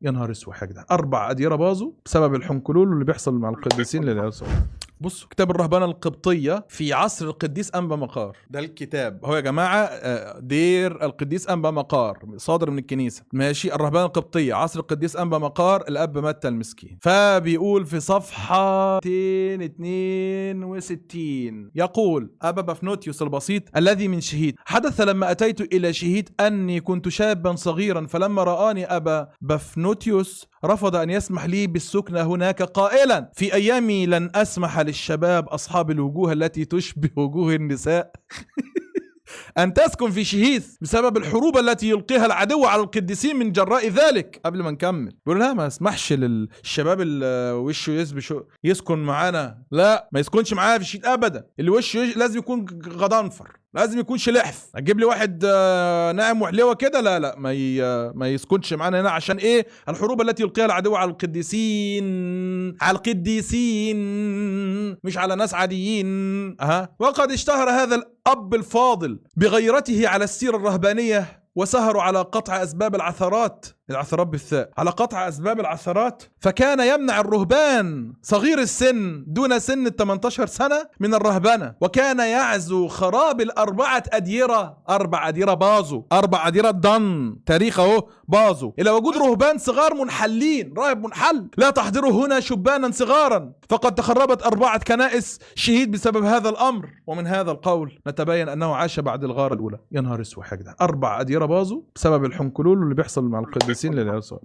يا نهار اسود يا جدعان، 4 أديرة باظوا بسبب الحنكلول اللي بيحصل مع القديسين للعيال الصغيرة. بصوا كتاب الرهبنة القبطية في عصر القديس أنبا مقار، ده الكتاب هو يا جماعة دير القديس أنبا مقار صادر من الكنيسة، ماشي. الرهبنة القبطية عصر القديس أنبا مقار، الأب متى المسكين. فبيقول في صفحة 262 يقول: أبا بفنوتيوس البسيط الذي من شهيد، حدث لما أتيت إلى شهيد أني كنت شابا صغيرا، فلما رآني أبا بفنوتيوس رفض أن يسمح لي بالسكنة هناك قائلا: في أيامي لن أسمح للشباب أصحاب الوجوه التي تشبه وجوه النساء أن تسكن في شهيث بسبب الحروب التي يلقيها العدو على القديسين من جراء ذلك. قبل ما نكمل بيقول: لا ما اسمحش للشباب اللي وشه يسكن معانا، لا ما يسكنش معانا في شهيث أبدا. اللي وشه لازم يكون غضنفر، لازم يكون شلحف. هتجيب لي واحد ناعم وحلوه كده؟ لا لا، ما يسكنش معانا هنا. عشان ايه؟ الحروب التي يلقيها العدو على القديسين، على القديسين مش على ناس عاديين. وقد اشتهر هذا الأب الفاضل بغيرته على السيرة الرهبانية، وسهروا على قطع أسباب العثرات بالثاء، على قطع أسباب العثرات. فكان يمنع الرهبان صغير السن دون سن 18 سنة من الرهبنة، وكان يعزو خراب 4 أديرة. 4 أديرة باظوا، 4 أديرة ضن تاريخ اهو باظوا، إلى وجود رهبان صغار منحلين. راهب منحل: لا تحضروا هنا شبانا صغارا، فقد تخربت 4 كنائس شهيد بسبب هذا الأمر. ومن هذا القول نتبين أنه عاش بعد الغارة الأولى. يا نهار اسود يا جدعان، 4 أديرة باظوا بسبب الحنكلول اللي بيحصل مع القديسين للعيال الصغيرة.